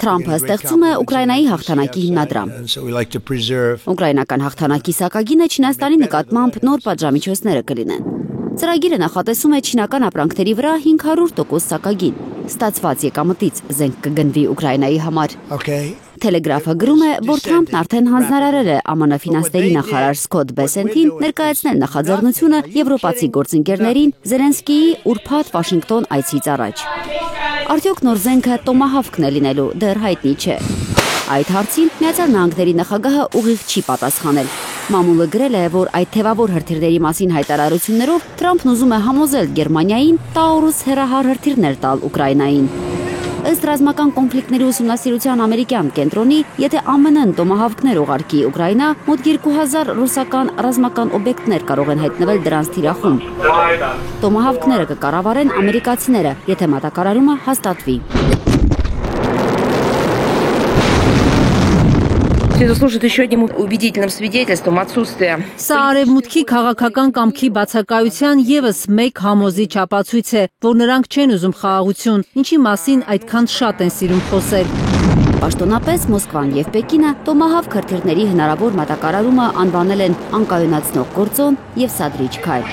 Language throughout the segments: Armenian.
Թրամփը ստեղծում է Ուկրաինայի հաղթանակի հիմնադրամ։ Ուկրաինական հաղթանակի սակագինը Չինաստանի նկատմամբ նոր պատժամիջոցները կլինեն։ Ծրագիրը նախատեսում է չինական ապրանքների վրա 500% սակագին։ Ստացված եկամտից զենք կգնվի Ուկրաինայի համար։ Թելեգրաֆը գրում է, որ Թրամփն արդեն հանձնարարել է ԱՄՆ ֆինանսների նախարար Սքոթ Բեսենթին ներկայացնել նախաձեռնությունը եվրոպացի գործընկերներին Զելենսկիի ուրբաթ Վաշինգտոն այցից առաջ։ Արդյոք նոր զենքը տոմահավքն է լինելու, դեռ հայտնի չէ։ Այդ հարցին Միացյալ Նահանգների նախագահը ուղիղ չի պատասխանել։ Մամուլը գրել է, որ այդ թևավոր հրթիռների մասին հայտարարություններով Թրամփն ուզում է համոզել Գերմանիային Տաուրուս հեռահար հրթիռներ տալ Ուկրաինային։ Ըստ ռազմական կոնֆլիկտների ուսումնասիրության ամերիկյան կենտրոնի, եթե ԱՄՆ-ն տոմահավքներ ուղարկի Ուկրաինա, մոտ 2000 ռուսական ռազմական օբյեկտներ կարող են հայտնվել դրանց թիրախում։ Տոմահավքները կկառավարեն ամերիկացիները, եթե մատակարարումը հաստատվի։ Это служит еще одним убедительным свидетельством отсутствия. Սա արևմուտքի քաղաքական կամքի բացակայության եւս մեկ համոզիչ ապացույց է, որ նրանք չեն ուզում խաղաղություն, ինչի մասին այդքան շատ են սիրում խոսել։ Պաշտոնապես Մոսկվան եւ Պեկինը տոմահավք հրթիռների հնարավոր մատակարարումը անվանել են անկայունացնող գործոն եւ սադրիչ քայլ։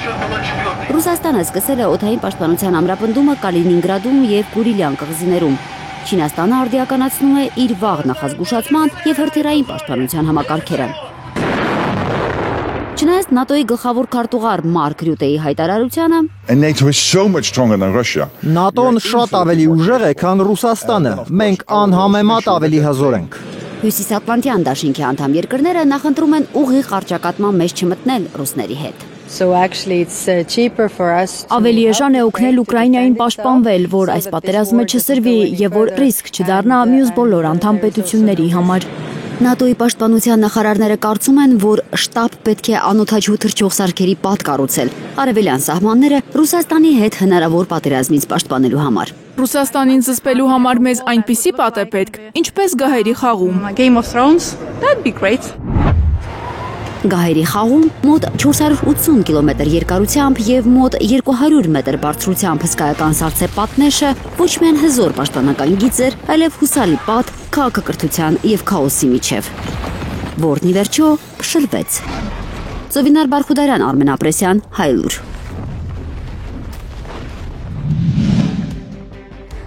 Ռուսաստանը սկսել է օդային պաշտպանության ամրապնդումը Կալինինգրադում եւ Կուրիլյան կղզիներում։ Չինաստանը արդիականացնում է իր վաղ նախազգուշացման եւ հրթիռային պաշտպանության համակարգերը։ Չնայած ՆԱՏՕ-ի գլխավոր քարտուղար Մարկ Ռյուտեի հայտարարությանը ՆԱՏՕ-ն շատ ավելի ուժեղ է, քան Ռուսաստանը։ Մենք անհամեմատ ավելի հզոր ենք։ Հյուսիսատլանտյան դաշինքի անդամ երկրները նախընտրում են ուղիղ առճակատման մեջ չմտնել ռուսների հետ։ Ավելի էժան է օգնել Ուկրաինային պաշտպանվել, որ այս պատերազմը չսրվի եւ որ ռիսկ չդառնա մյուս բոլոր անդամ պետությունների համար։ ՆԱՏՕ-ի պաշտպանության նախարարները կարծում են, որ շտաբ պետք է անօդաչու թռչող սարքերի պատ կառուցել արևելյան սահմանները Ռուսաստանի հետ հնարավոր պատերազմից պաշտպանելու համար։ Ռուսաստանին զսպելու համար մեզ այնպիսի պատ է պետք, ինչպես գահերի խաղում։ Գահերի խաղում մոտ 480 կիլոմետր երկարությամբ եւ մոտ 200 մետր բարձրությամբ հսկայական սառցե պատնեշը ոչ միայն հզոր պաշտպանական գիծ էր, այլև հուսալի պատ քաղաքակրթության եւ քաոսի միջև, որն ի վերջո փշրվեց։ Ծովինար Բարխուդարյան, Արմեն Ապրեսյան, Հայլուր։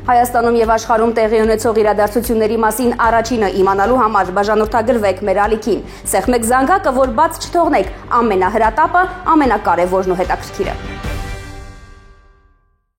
Հայաստանում եւ աշխարհում տեղի ունեցող իրադարձությունների մասին առաջինը իմանալու համար բաժանորդագրվեք մեր ալիքին։ Սեղմեք զանգակը, որ բաց չթողնեք ամենահրատապը, ամենակարևորն ու հետաքրքիրը։